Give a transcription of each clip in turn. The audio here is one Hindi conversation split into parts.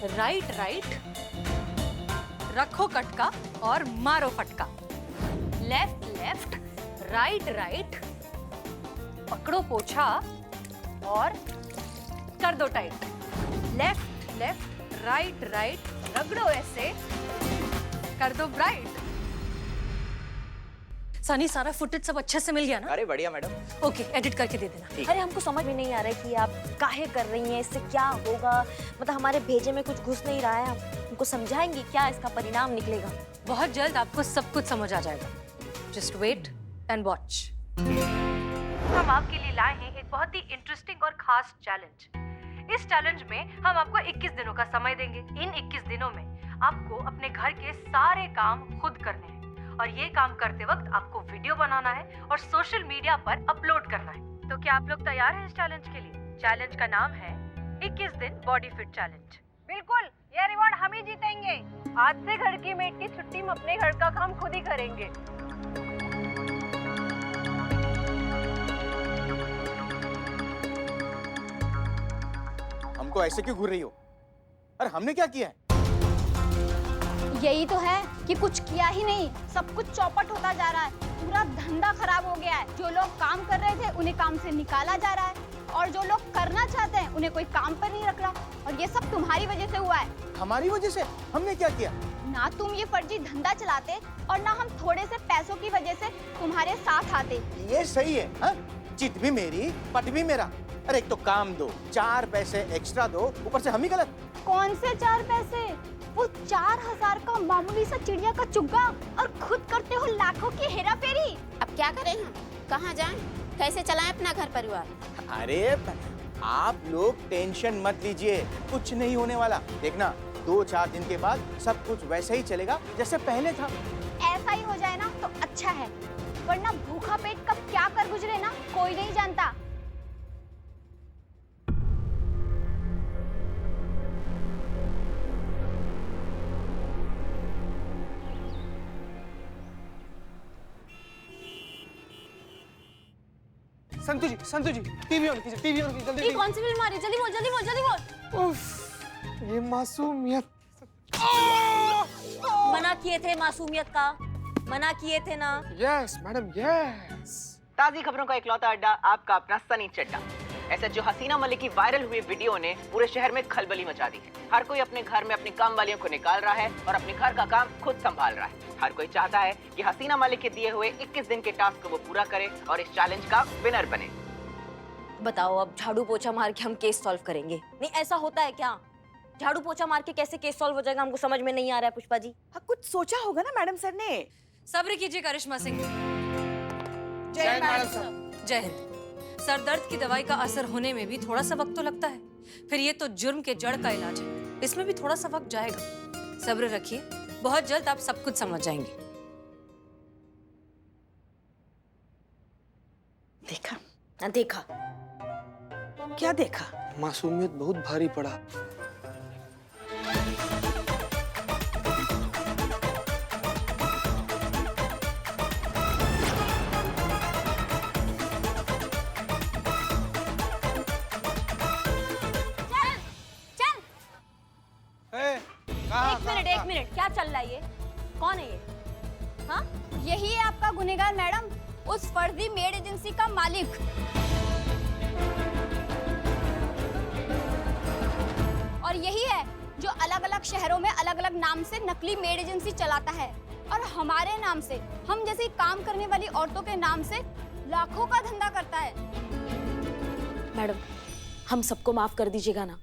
राइट राइट, रखो कटका और मारो फटका। लेफ्ट लेफ्ट, राइट राइट, पकड़ो पोछा और कर दो tight. Left left, right right, रगड़ो ऐसे, कर दो ब्राइट। सनी, सारा फुटेज सब अच्छे से मिल गया ना? अरे बढ़िया मैडम। ओके, एडिट करके दे देना। अरे हमको समझ में नहीं आ रहा है कि आप काहे कर रही हैं, इससे क्या होगा। मतलब हमारे भेजे में कुछ घुस नहीं रहा है। आप हमको समझाएंगी क्या इसका परिणाम निकलेगा? बहुत जल्द आपको सब कुछ समझ आ जाएगा। Just wait and watch. हम आपके लिए लाए हैं एक बहुत ही इंटरेस्टिंग और खास चैलेंज। इस चैलेंज में हम आपको 21 दिनों का समय देंगे। इन 21 दिनों में आपको अपने घर के सारे काम खुद करने हैं और ये काम करते वक्त आपको वीडियो बनाना है और सोशल मीडिया पर अपलोड करना है। तो क्या आप लोग तैयार हैं इस चैलेंज के लिए? चैलेंज का नाम है 21 दिन बॉडी फिट चैलेंज। बिल्कुल, ये रिवॉर्ड हम ही जीतेंगे। आज से घर की मेड की छुट्टी, हम अपने घर का काम खुद ही करेंगे। हमको ऐसे क्यों घूर रही हो? अरे हमने क्या किया है? यही तो है कि कुछ किया ही नहीं, सब कुछ चौपट होता जा रहा है। पूरा धंधा खराब हो गया है। जो लोग काम कर रहे थे उन्हें काम से निकाला जा रहा है और जो लोग करना चाहते हैं उन्हें कोई काम पर नहीं रख रहा। और ये सब तुम्हारी वजह से हुआ है। हमारी वजह से? हमने क्या किया? ना तुम ये फर्जी धंधा चलाते और ना हम थोड़े से पैसों की वजह से तुम्हारे साथ आते। ये सही है, हाँ? चिट भी मेरी, पट भी मेरा। अरे एक तो काम दो, 4 पैसे एक्स्ट्रा दो, ऊपर से हम ही गलत। कौन से 4 पैसे? वो 4000 का मामूली सा चिड़िया का चुग्गा और खुद करते हो लाखों की हेरा फेरी। अब क्या करें हम? कहाँ जाएं? कैसे चलाएं अपना घर परिवार? अरे आप लोग टेंशन मत लीजिए, कुछ नहीं होने वाला। देखना 2-4 दिन के बाद सब कुछ वैसे ही चलेगा जैसे पहले था। ऐसा ही हो जाए ना तो अच्छा है, वरना भूखा पेट कब क्या कर गुजरे ना कोई नहीं जानता। संतु जी, टीवी ऑन कीजिए, टीवी ऑन कीजिए, जल्दी। ये कौन सी फिल्म आ रही है? जल्दी बोल, जल्दी बोल, जल्दी बोल। उफ, ये मासूमियत। मना किए थे मासूमियत का, मना किए थे ना। Yes madam, yes. ताज़ी खबरों का इकलौता अड्डा, आपका अपना सनी चड्डा। एसएचओ हसीना मलिक की वायरल हुई वीडियो ने पूरे शहर में खलबली मचा दी है। हर कोई अपने घर में अपनी काम वालियों को निकाल रहा है और अपने घर का काम खुद संभाल रहा है। हर कोई चाहता है कि हसीना मलिक के दिए हुए 21 दिन के टास्क को वो पूरा करे और इस चैलेंज का विनर बने। बताओ, अब झाड़ू पोछा मार के हम केस सॉल्व करेंगे? नहीं, ऐसा होता है क्या? झाड़ू पोछा मार के कैसे केस सॉल्व हो जाएगा? हमको समझ में नहीं आ रहा है पुष्पा जी। हाँ, कुछ सोचा होगा ना मैडम सर ने। सब्र कीजिए करिश्मा सिंह। जय मैडम साहब। जय हिंद। सर दर्द की दवाई का असर होने में भी थोड़ा सा वक्त तो लगता है, फिर ये तो जुर्म के जड़ का इलाज है, इसमें भी थोड़ा सा वक्त जाएगा। सब्र रखिए, बहुत जल्द आप सब कुछ समझ जाएंगे। देखा? हाँ, देखा। क्या देखा? मासूमियत बहुत भारी पड़ा। एक मिनट, क्या चल रहा है ये? कौन है ये? हाँ? यही है आपका गुनहगार मैडम, उस फर्जी मेड एजेंसी का मालिक। और यही है जो अलग अलग शहरों में अलग अलग नाम से नकली मेड एजेंसी चलाता है और हमारे नाम से, हम जैसी काम करने वाली औरतों के नाम से लाखों का धंधा करता है। मैडम, हम सबको माफ कर दीजिएगा ना,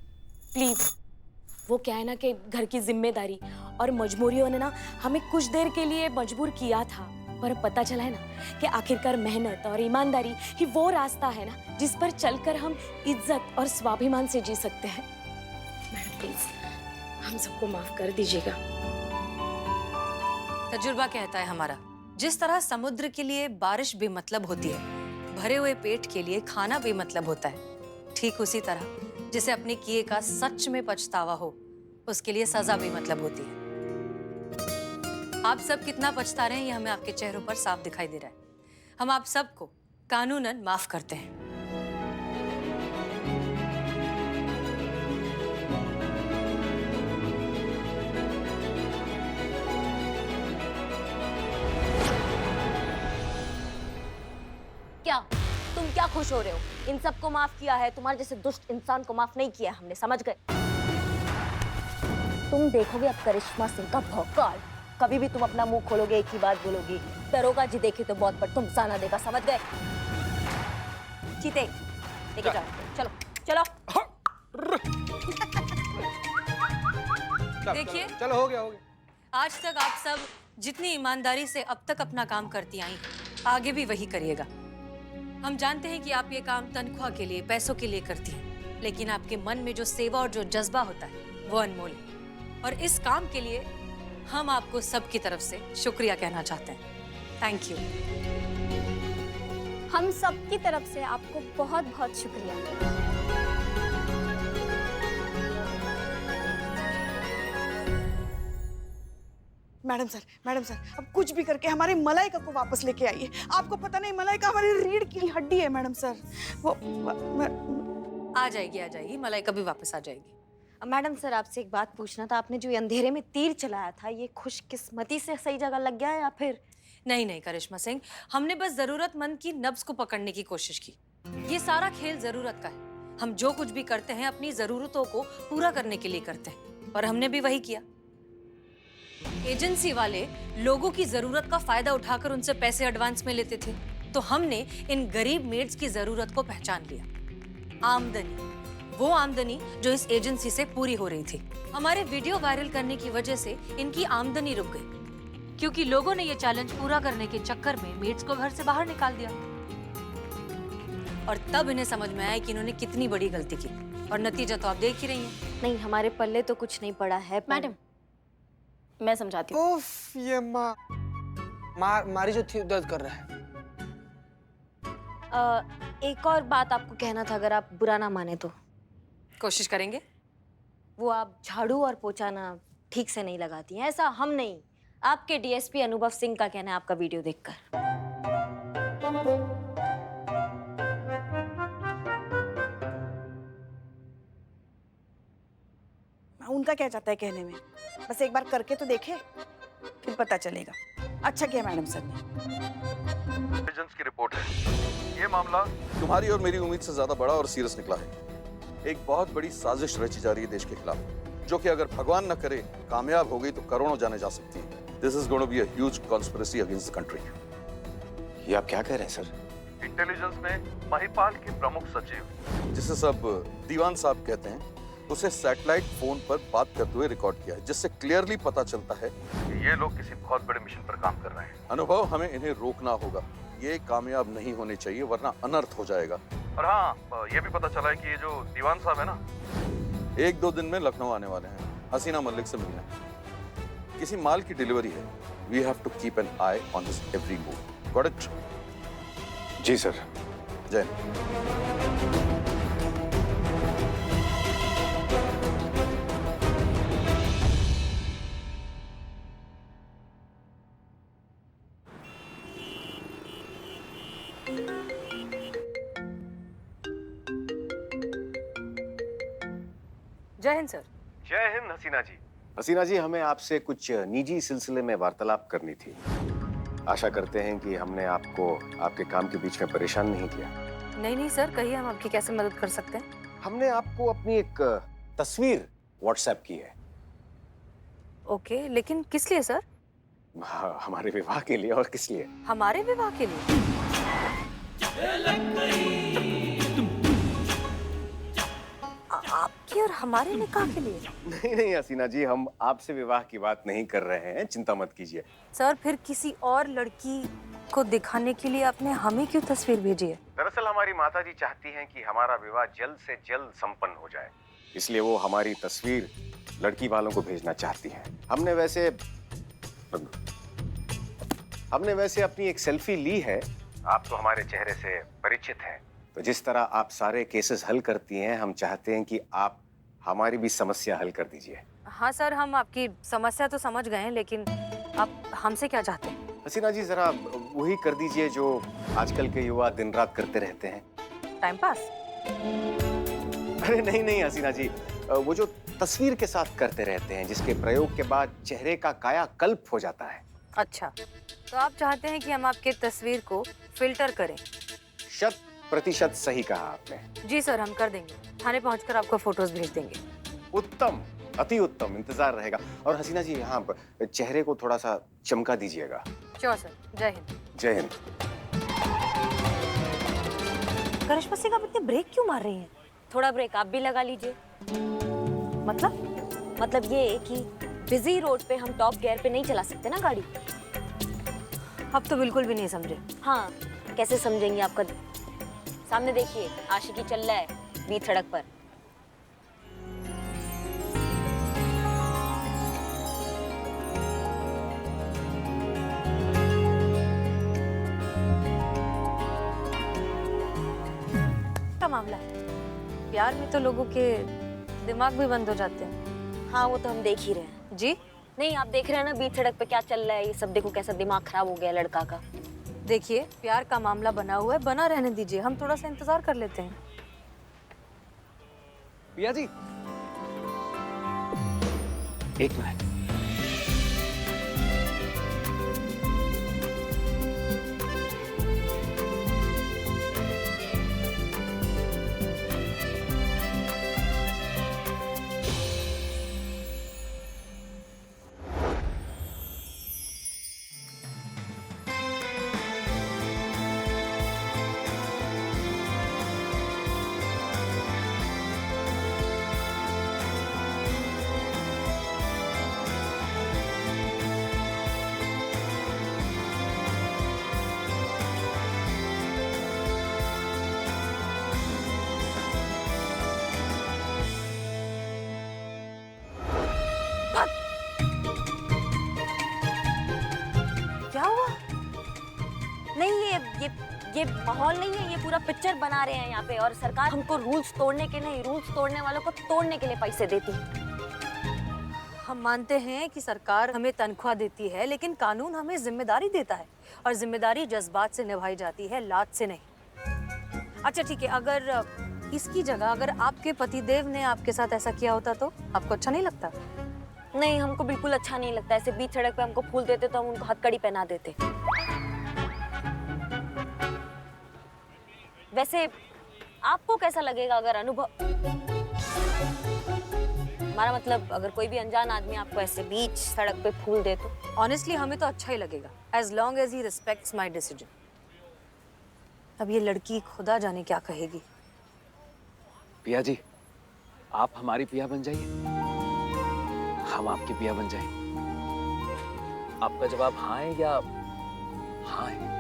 प्लीज। वो क्या है ना कि घर की जिम्मेदारी और मजबूरियों ने ना हमें कुछ देर के लिए मजबूर किया था, पर पता चला है ना कि आखिरकार मेहनत और ईमानदारी ही वो रास्ता है ना जिस पर चलकर हम इज्जत और स्वाभिमान से जी सकते हैं। मैडम प्लीज, हम सबको माफ कर दीजिएगा। तजुर्बा कहता है हमारा, जिस तरह समुद्र के लिए बारिश बेमतलब होती है, भरे हुए पेट के लिए खाना बेमतलब होता है, ठीक उसी तरह जिसे अपने किए का सच में पछतावा हो, उसके लिए सजा बेमतलब होती है। आप सब कितना पछता रहे हैं ये हमें आपके चेहरों पर साफ दिखाई दे रहा है। हम आप सबको कानूनन माफ करते हैं। क्या? तुम क्या खुश हो रहे हो? इन सबको माफ किया है, तुम्हारे जैसे दुष्ट इंसान को माफ नहीं किया हमने, समझ गए? तुम देखोगे अब करिश्मा सिंह का भौकाल। कभी भी तुम अपना मुंह खोलोगे एक ही बात बोलोगी, दरोगा जी देखे तो बहुत पर तुम साना देगा, समझ गए? चीते लेके जाओ, चलो चलो। देखिए, चलो हो गया। आज तक आप सब जितनी ईमानदारी से अब तक अपना काम करती आई हैं, आगे भी वही करिएगा। हम जानते हैं कि आप ये काम तनख्वाह के लिए, पैसों के लिए करती हैं, लेकिन आपके मन में जो सेवा और जो जज्बा होता है वो अनमोल है। और इस काम के लिए हम आपको सबकी तरफ से शुक्रिया कहना चाहते हैं। Thank you. हम सब की तरफ से आपको बहुत बहुत शुक्रिया। मैडम सर, अब कुछ भी करके हमारी मलाइका को वापस लेके आइए। आपको पता नहीं, मलाइका हमारी रीढ़ की हड्डी है मैडम सर। वो आ जाएगी, मलाइका भी वापस आ जाएगी। मैडम सर, आपसे एक बात पूछना था। आपने जो ये अंधेरे में तीर चलाया था, ये खुशकिस्मती से सही जगह लग गया या फिर? नहीं करिश्मा सिंह, हमने बस जरूरतमंद की नब्ज को पकड़ने की कोशिश की। ये सारा खेल जरूरत का है। हम जो कुछ भी करते हैं अपनी जरूरतों को पूरा करने के लिए करते हैं, और हमने भी वही किया। एजेंसी वाले लोगों की जरूरत का फायदा उठाकर उनसे पैसे एडवांस में लेते थे, तो हमने इन गरीब मेड्स की जरूरत को पहचान लिया। आमदनी, वो आमदनी जो इस एजेंसी से पूरी हो रही थी। हमारे वीडियो वायरल करने की वजह से इनकी आमदनी रुक गई, क्योंकि लोगों ने ये चैलेंज पूरा करने के चक्कर में मेड्स को घर से बाहर निकाल दिया। और तब इन्हें समझ में आया कि इन्होंने कितनी बड़ी गलती की, और नतीजा तो आप देख ही रही हैं। नहीं, हमारे पल्ले तो कुछ नहीं पड़ा है मैडम। मैं समझाती हूँ। उफ, ये मारी जो थी दर्द कर रहा है। एक और बात आपको कहना था, अगर आप बुरा ना माने तो। कोशिश करेंगे। वो आप झाड़ू और पोछा ना ठीक से नहीं लगाती हैं। ऐसा हम नहीं, आपके डीएसपी अनुभव सिंह का कहना है आपका वीडियो देखकर। उनका क्या चाहता है कहने में? बस एक बार करके तो देखे, फिर पता चलेगा। अच्छा किया मैडम सर ने। इंटेलिजेंस की रिपोर्ट है। ये मामला तुम्हारी और मेरी उम्मीद से ज्यादा बड़ा और सीरियस निकला है। एक बहुत बड़ी साजिश रची जा रही है देश के खिलाफ, जो कि अगर भगवान न करे कामयाब हो गई तो करोड़ों जाने जा सकती है। This is going to be a huge conspiracy against the country. ये आप क्या कह रहे हैं सर? इंटेलिजेंस में महिपाल के प्रमुख सचिव, जिसे सब दीवान साहब कहते हैं, उसे सैटेलाइट फोन पर बात करते हुए रिकॉर्ड किया है, जिससे क्लियरली पता चलता है कि ये लोग किसी बहुत बड़े मिशन पर काम कर रहे हैं। अनुभव, हमें इन्हें रोकना होगा। ये कामयाब नहीं होने चाहिए, वरना अनर्थ हो जाएगा। और हाँ, ये भी पता चला है कि ये जो दीवान साहब है ना, 1-2 दिन में लखनऊ आने वाले हैं हसीना मलिक से मिलने। किसी माल की डिलीवरी है। We have to keep an eye on his every move. Got it? जी सर। जय हिंद। जय हिंद सर। जय हिंद हसीना जी। हसीना जी, हमें आपसे कुछ निजी सिलसिले में वार्तालाप करनी थी। आशा करते हैं कि हमने आपको आपके काम के बीच में परेशान नहीं किया। नहीं सर, कहिए, हम आपकी कैसे मदद कर सकते हैं? हमने आपको अपनी एक तस्वीर व्हाट्सएप की है। ओके, लेकिन किस लिए सर? हमारे विवाह के लिए। और किस लिए? हमारे विवाह के लिए? आपके और हमारे निकाह के लिए? नहीं हसीना जी, हम आपसे विवाह की बात नहीं कर रहे हैं, चिंता मत कीजिए। सर, फिर किसी और लड़की को दिखाने के लिए आपने हमें क्यों तस्वीर भेजी है? दरअसल हमारी माताजी चाहती हैं कि हमारा विवाह जल्द से जल्द संपन्न हो जाए, इसलिए वो हमारी तस्वीर लड़की वालों को भेजना चाहती हैं। हमने वैसे अपनी एक सेल्फी ली है। आप तो हमारे चेहरे से परिचित हैं, तो जिस तरह आप सारे केसेस हल करती हैं, हम चाहते हैं कि आप हमारी भी समस्या हल कर दीजिए। हाँ सर, हम आपकी समस्या तो समझ गए हैं, लेकिन आप हमसे क्या चाहते हैं? हसीना जी, जरा वही कर दीजिए जो आजकल के युवा दिन रात करते रहते हैं। Time pass? अरे नहीं हसीना जी, वो जो तस्वीर के साथ करते रहते हैं, जिसके प्रयोग के बाद चेहरे का कायाकल्प हो जाता है। अच्छा, तो आप चाहते हैं कि हम आपके तस्वीर को फिल्टर करें, 100% सही कहा आपने। जी सर, हम कर देंगे। थाने पहुंचकर आपको फोटोज भेज देंगे। उत्तम, अति उत्तम, इंतजार रहेगा। और हसीना जी, यहाँ चेहरे को थोड़ा सा चमका दीजिएगा। Sure sir. जय हिंद। जय हिंद। करिश्मा सिंह, आप इतने ब्रेक क्यों मार रही हैं? थोड़ा ब्रेक आप भी लगा लीजिए। मतलब ये कि बिजी रोड पे हम टॉप गियर पे नहीं चला सकते ना गाड़ी। अब तो बिल्कुल भी नहीं समझे। हाँ, कैसे समझेंगे आपका? सामने देखिए, आशिकी चल रहा है बीच सड़क पर। क्या मामला है? प्यार में तो लोगों के दिमाग भी बंद हो जाते हैं। हाँ, वो तो हम देख ही रहे हैं। जी नहीं, आप देख रहे हैं ना बीच सड़क पे क्या चल रहा है। ये सब देखो, कैसा दिमाग खराब हो गया लड़का का। देखिए, प्यार का मामला बना हुआ है, बना रहने दीजिए। हम थोड़ा सा इंतजार कर लेते हैं। पिया जी, एक मिनट। क्या हुआ? नहीं, ये माहौल नहीं है। ये पूरा पिक्चर बना रहे हैं यहाँ पे। और सरकार हमको रूल्स तोड़ने के नहीं, रूल्स तोड़ने वालों को तोड़ने के लिए पैसे देती है। हम मानते हैं कि सरकार हमें तनख्वाह देती है, लेकिन कानून हमें जिम्मेदारी देता है, और जिम्मेदारी जज्बात से निभाई जाती है, लात से नहीं। अच्छा ठीक है, अगर इसकी जगह अगर आपके पतिदेव ने आपके साथ ऐसा किया होता तो आपको अच्छा नहीं लगता? नहीं, हमको बिल्कुल अच्छा नहीं लगता। ऐसे बीच सड़क पे हमको फूल देते तो हम उनको हथकड़ी पहना देते। वैसे आपको कैसा लगेगा अगर अनुभव, हमारा मतलब अगर कोई भी अनजान आदमी आपको ऐसे बीच सड़क पे फूल दे तो? ऑनेस्टली हमें तो अच्छा ही लगेगा, as long as he respects my decision. अब ये लड़की खुदा जाने क्या कहेगी। पिया जी, आप हमारी पिया बन जाइए, हम आपकी पिया बन जाए। आपका जवाब हाँ है या हाँ है?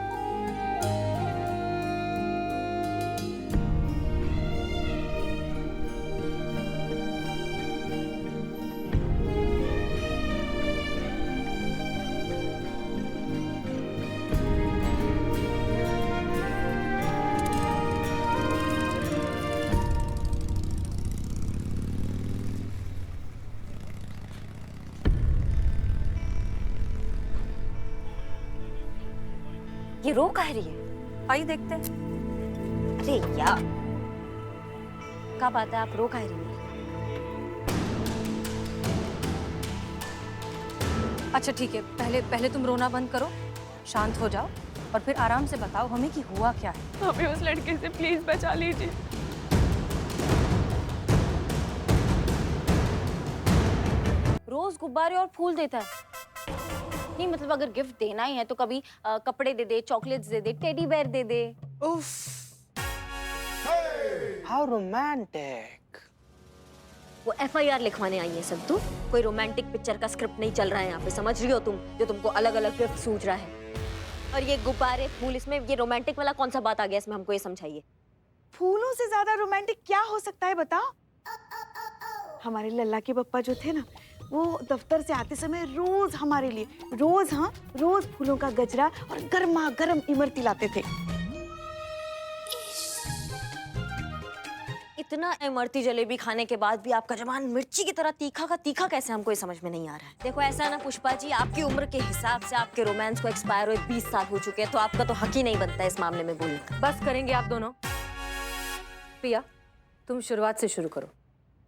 ये रो कह रही है? आइए देखते हैं। अरे यार, क्या बात है, आप रो कह रही है? अच्छा ठीक है, पहले तुम रोना बंद करो, शांत हो जाओ, और फिर आराम से बताओ हमें कि हुआ क्या है। हमें उस लड़के से प्लीज बचा लीजिए। रोज गुब्बारे और फूल देता है। नहीं मतलब अगर गिफ्ट देना ही है तो कभी कपड़े दे दे, चॉकलेट्स दे दे, टेडी बेयर दे दे। उफ, हाउ रोमांटिक। वो FIR लिखवाने आई है सब। तू कोई रोमांटिक पिक्चर का स्क्रिप्ट नहीं चल रहा है यहाँ पे, समझ रही हो तुम? जो तुमको अलग अलग गिफ्ट सूझ रहा है। और ये गुब्बारे फूल, इसमें ये रोमांटिक वाला कौन सा बात आ गया इसमें? हमको ये समझाइए। फूलों से ज्यादा रोमांटिक क्या हो सकता है बताओ? हमारे लल्ला के पप्पा जो थे ना, वो दफ्तर से आते समय रोज हमारे लिए रोज फूलों का गजरा और गर्मा गर्म इमरती लाते थे। इतना इमरती जलेबी खाने के बाद भी आपका जबान मिर्ची की तरह तीखा का तीखा कैसे, हमको ये समझ में नहीं आ रहा है। देखो ऐसा ना पुष्पा जी, आपकी उम्र के हिसाब से आपके रोमांस को एक्सपायर हुए 20 साल हो चुके हैं, तो आपका तो हक ही नहीं बनता इस मामले में बोलने का। बस करेंगे आप दोनों। पिया, तुम शुरुआत से शुरू करो।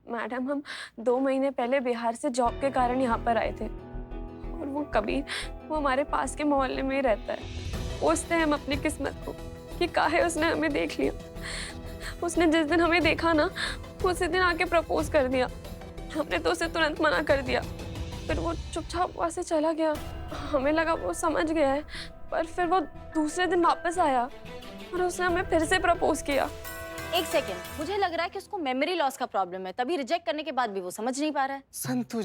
मैडम, हम 2 महीने पहले बिहार से जॉब के कारण यहाँ पर आए थे, और वो कबीर, वो हमारे पास के मोहल्ले में ही रहता है। पूछते हैं हम अपनी किस्मत को, कि काहे उसने हमें देख लिया। उसने जिस दिन हमें देखा ना, उसी दिन आके प्रपोज कर दिया। हमने तो उसे तुरंत मना कर दिया। फिर वो चुपचाप वहाँ से चला गया। हमें लगा वो समझ गया है, पर फिर वो दूसरे दिन वापस आया और उसने हमें फिर से प्रपोज किया। एक सेकेंड, मुझे लग रहा है कि उसको मेमोरी लॉस का प्रॉब्लम है, तभी रिजेक्ट करने के बाद भी वो समझ नहीं पा रहा है। संतु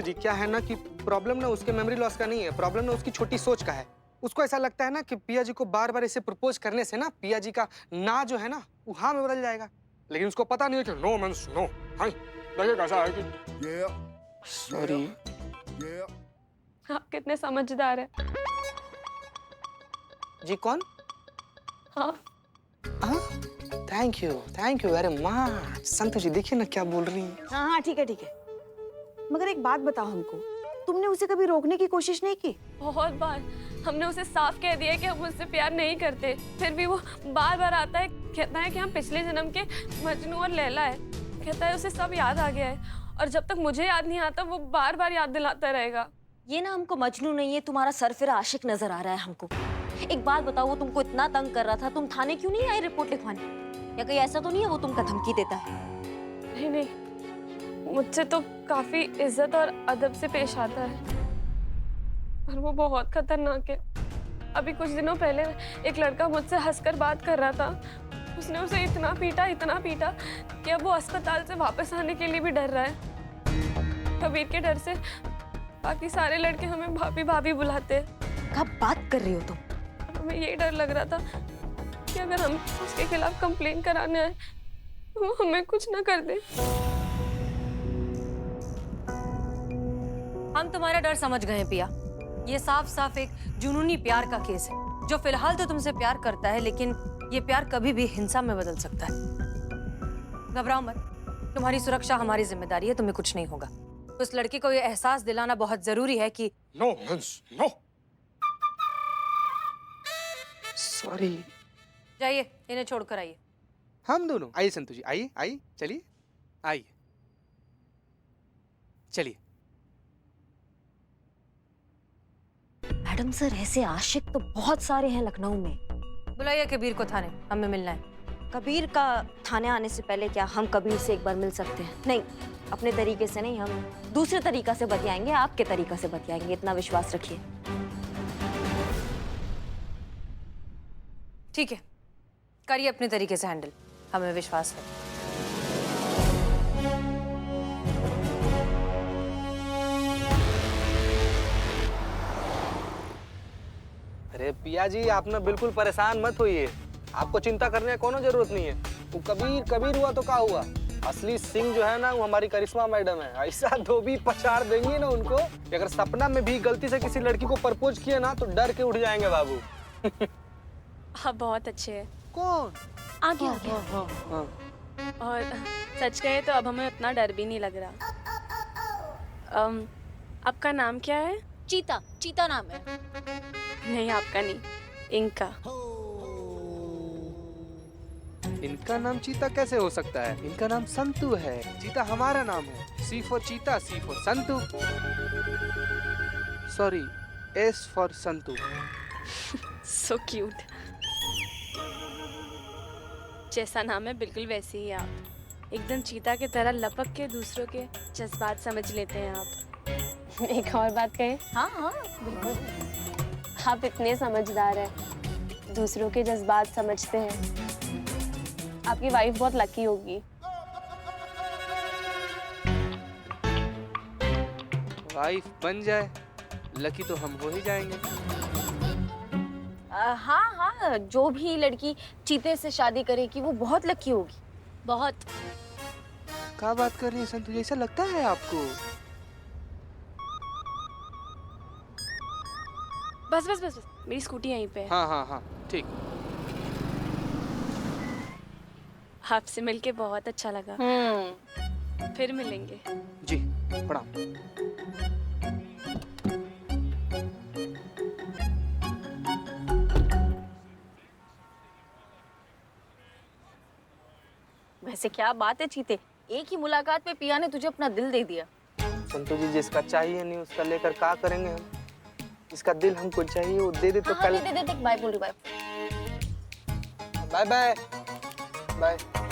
जी, क्या है ना कि प्रॉब्लम ना उसके मेमोरी लॉस का नहीं है, प्रॉब्लम ना उसकी छोटी सोच का है। उसको ऐसा लगता है ना कि पिया जी को बार बार इसे प्रपोज करने से ना पिया जी का ना जो है ना वो हाँ में बदल जाएगा, लेकिन उसको पता नहीं है कि नो मींस नो। हाँ, लगेगा ऐसा है कि सॉरी। आप कितने समझदार है। जी कौन? हाँ। Thank you very much. Santu जी देखिए ना क्या बोल रही है। हाँ हाँ ठीक है ठीक है, मगर एक बात बताओ हमको, तुमने उसे कभी रोकने की कोशिश नहीं की? बहुत बार हमने उसे साफ कह दिया कि हम उससे प्यार नहीं करते, फिर भी वो बार बार आता है, कहता है कि हम पिछले जन्म के मजनू और लैला है। कहता है उसे सब याद आ गया है, और जब तक मुझे याद नहीं आता वो बार बार याद दिलाता रहेगा। ये ना हमको मजनू नहीं है, तुम्हारा सरफिरा आशिक नजर आ रहा है हमको। एक बात बताओ, वो तुमको इतना तंग कर रहा था, तुम थाने क्यों नहीं आए रिपोर्ट लिखवाने? या कहीं ऐसा तो नहीं है वो तुमको धमकी देता है? नहीं, मुझसे तो काफी इज्जत और अदब से पेश आता है, और वो बहुत खतरनाक है। अभी कुछ दिनों पहले एक लड़का मुझसे हंसकर बात कर रहा था, उसने उसे इतना पीटा कि अब वो अस्पताल से वापस आने के लिए भी डर रहा है। कबीर के डर से बाकी सारे लड़के हमें भाभी भाभी बुलाते हैं। कब बात कर रही हो तुम? हमें यही डर लग रहा था कि अगर हम उसके खिलाफ कंप्लेन कराने आए तो वो हमें कुछ ना कर दे। हम तुम्हारा डर समझ गए हैं पिया। ये साफ साफ एक जुनूनी प्यार का केस है, जो फिलहाल तो तुमसे प्यार करता है, लेकिन ये प्यार कभी भी हिंसा में बदल सकता है। घबराओ मत, तुम्हारी सुरक्षा हमारी जिम्मेदारी है, तुम्हें कुछ नहीं होगा। उस लड़की को ये एहसास दिलाना बहुत जरूरी है कि नो मींस नो। सॉरी। जाइए, इन्हें छोड़कर आइए। हम दोनों आइए संतु जी, आइए आइए, चलिए आइए चलिए। मैडम सर, ऐसे आशिक तो बहुत सारे हैं लखनऊ में। बुलाइए कबीर को थाने, हमें मिलना है। कबीर का थाने आने से पहले क्या हम कबीर से एक बार मिल सकते हैं? नहीं, अपने तरीके से नहीं, हम दूसरे तरीका से बतियाएंगे, आपके तरीका से बतियाएंगे, इतना विश्वास रखिए। ठीक है, करिए अपने तरीके से हैंडल, हमें विश्वास है। अरे पिया जी, आप ना बिल्कुल परेशान मत होइए, आपको चिंता करने की कोनो जरूरत नहीं है। वो कबीर हुआ तो क्या हुआ, असली सिंह जो है ना वो हमारी करिश्मा मैडम है। ऐसा धोबी पछाड़ देंगे ना उनको, अगर सपना में भी गलती से किसी लड़की को प्रपोज किया ना तो डर के उठ जाएंगे बाबू। आप बहुत अच्छे हैं। कौन? आगे आगे। और सच कहे तो अब हमें उतना डर भी नहीं लग रहा। आपका नाम क्या है? चीता, चीता नाम है। नहीं, आपका नहीं, इनका। इनका नाम चीता कैसे हो सकता है? इनका नाम संतु है। चीता हमारा नाम है। C for cheetah, C for Santu. Sorry, S for Santu. So cute. जैसा नाम है बिल्कुल वैसे ही आप, एकदम चीता की तरह लपक के दूसरों के जज्बात समझ लेते हैं आप। एक और बात कहें? हाँ हाँ बिल्कुल। आप इतने समझदार हैं, दूसरों के जज्बात समझते हैं। आपकी वाइफ बहुत लकी होगी। वाइफ बन जाए, लकी तो हम हो ही जाएंगे। हाँ हाँ, जो भी लड़की चीते से शादी करेगी वो बहुत लकी होगी, बहुत। क्या बात कर रही है संतु, ऐसा लगता है आपको? बस बस बस, मेरी स्कूटी यहीं पे है। हाँ हाँ हाँ, ठीक। आपसे मिलके बहुत अच्छा लगा। फिर मिलेंगे। जी, प्रणाम। वैसे क्या बात है चीते, एक ही मुलाकात पे पिया ने तुझे अपना दिल दे दिया। संतु जी, जिसका चाहिए नहीं उसका लेकर क्या करेंगे हम? इसका दिल हमको चाहिए, वो दे दे तो कल। दे बाय बोल रही, बाय। Bye bye bye.